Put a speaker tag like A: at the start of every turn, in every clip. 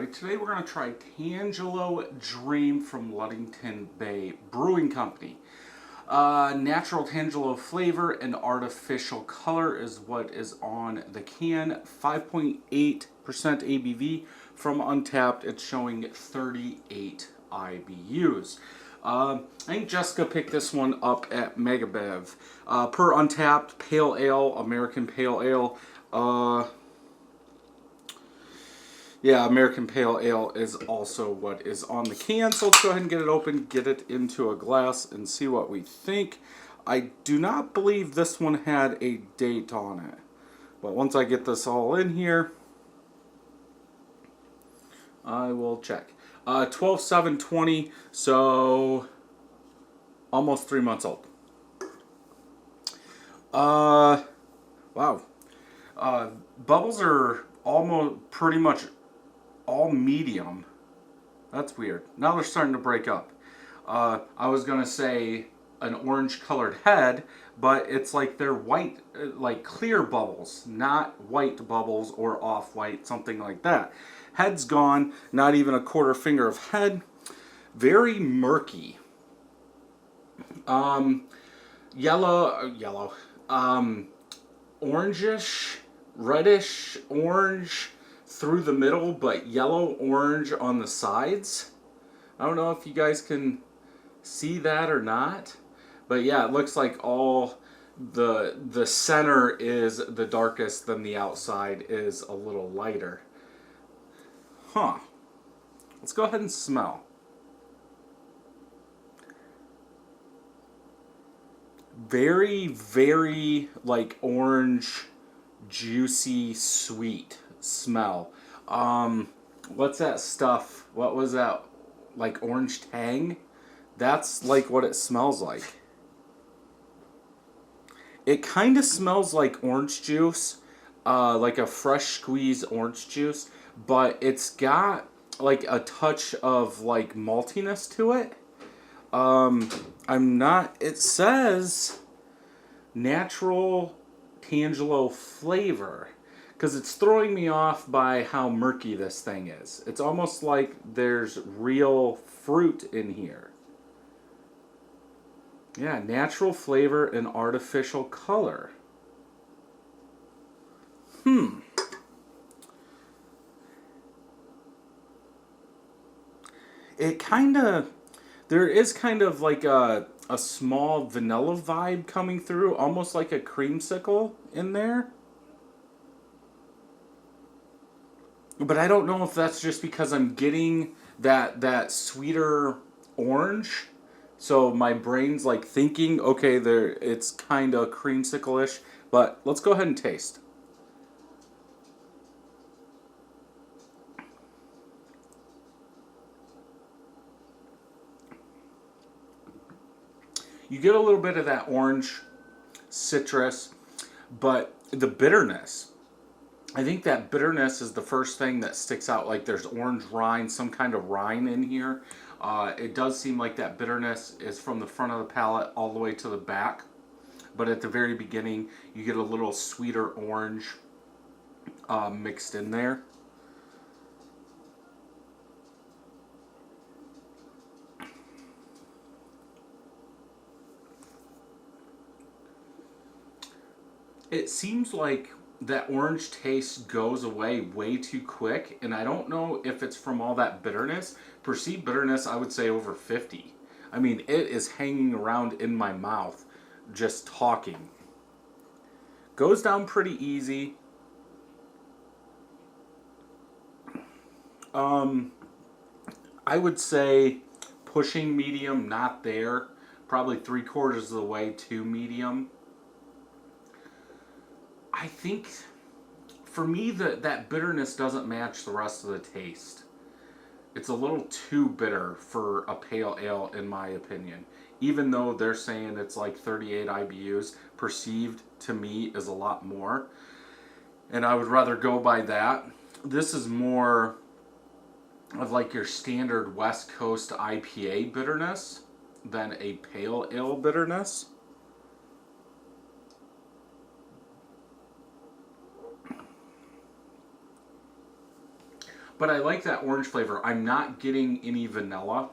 A: everybody. Today we're going to try Tangelo Dream from Ludington Bay Brewing Company. Natural Tangelo flavor and artificial color is what is on the can. 5.8% ABV. From Untapped, it's showing 38 IBUs. I think Jessica picked this one up at Megabev. Per Untapped, Pale Ale, American Pale Ale. Yeah, American Pale Ale is also what is on the can. So let's go ahead and get it open, get it into a glass, and see what we think. I do not believe this one had a date on it. But once I get this all in here, I will check. 12/7/20, so almost 3 months old. Wow. Bubbles are almost pretty much all medium. That's weird. Now they're starting to break up. I was gonna say an orange colored head, but it's like they're white, like clear bubbles, not white bubbles or off-white, something like that. Head's gone, not even a quarter finger of head. Very murky. Yellow, orangish, reddish, orange through the middle, but yellow orange on the sides. I don't know if you guys can see that or not, but yeah, it looks like all the center is the darkest, then the outside is a little lighter. Huh. Let's go ahead and smell. Very, very like orange, juicy, sweet smell. What's that stuff? What was that? Like orange tang? That's like what it smells like. It kind of smells like orange juice, like a fresh squeezed orange juice, but it's got like a touch of like maltiness to it. It says natural Tangelo flavor, because it's throwing me off by how murky this thing is. It's almost like there's real fruit in here. Yeah, natural flavor and artificial color. It kind of, there is kind of like a small vanilla vibe coming through, almost like a creamsicle in there. But I don't know if that's just because I'm getting that sweeter orange. So my brain's like thinking, okay, it's kind of creamsicle-ish. But let's go ahead and taste. You get a little bit of that orange citrus, but the bitterness, I think that bitterness is the first thing that sticks out. Like there's orange rind, some kind of rind in here. It does seem like that bitterness is from the front of the palate all the way to the back. But at the very beginning, you get a little sweeter orange mixed in there. It seems like that orange taste goes away way too quick, and I don't know if it's from all that bitterness. Perceived bitterness, I would say over 50. I mean, it is hanging around in my mouth just talking. Goes down pretty easy. I would say pushing medium, not there. Probably 3/4 of the way to medium. I think, for me, that bitterness doesn't match the rest of the taste. It's a little too bitter for a pale ale, in my opinion. Even though they're saying it's like 38 IBUs, perceived to me is a lot more. And I would rather go by that. This is more of like your standard West Coast IPA bitterness than a pale ale bitterness. but I like that orange flavor. I'm not getting any vanilla,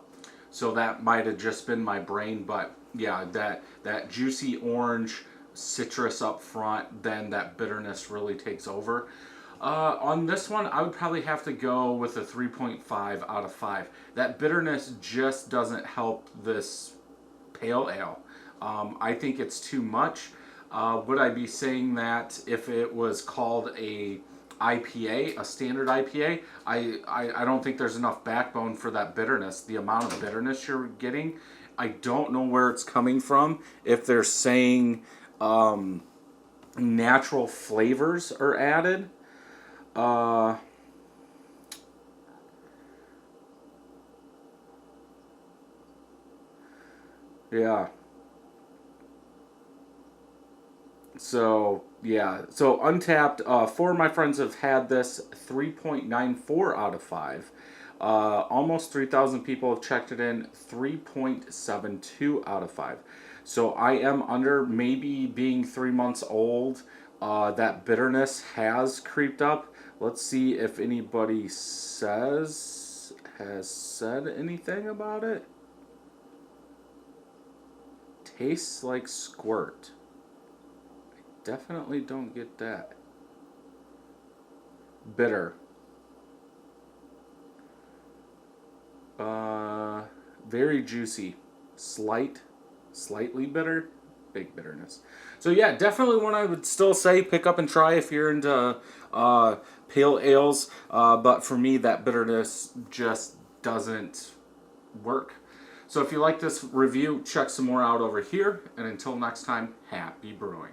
A: so that might have just been my brain, but yeah, that juicy orange citrus up front, then that bitterness really takes over. On this one, I would probably have to go with a 3.5 out of 5. That bitterness just doesn't help this pale ale. I think it's too much. Would I be saying that if it was called a IPA, a standard IPA? I don't think there's enough backbone for that bitterness. The amount of bitterness you're getting, I don't know where it's coming from. If they're saying natural flavors are added, yeah. So yeah, so Untapped. Four of my friends have had this. 3.94 out of 5. Almost 3,000 people have checked it in. 3.72 out of 5. So I am under, maybe being 3 months old. That bitterness has creeped up. Let's see if anybody has said anything about it. Tastes like squirt. Definitely don't get that. Bitter. Very juicy. Slightly bitter. Big bitterness. So yeah, definitely one I would still say pick up and try if you're into pale ales. But for me, that bitterness just doesn't work. So if you like this review, check some more out over here. And until next time, happy brewing.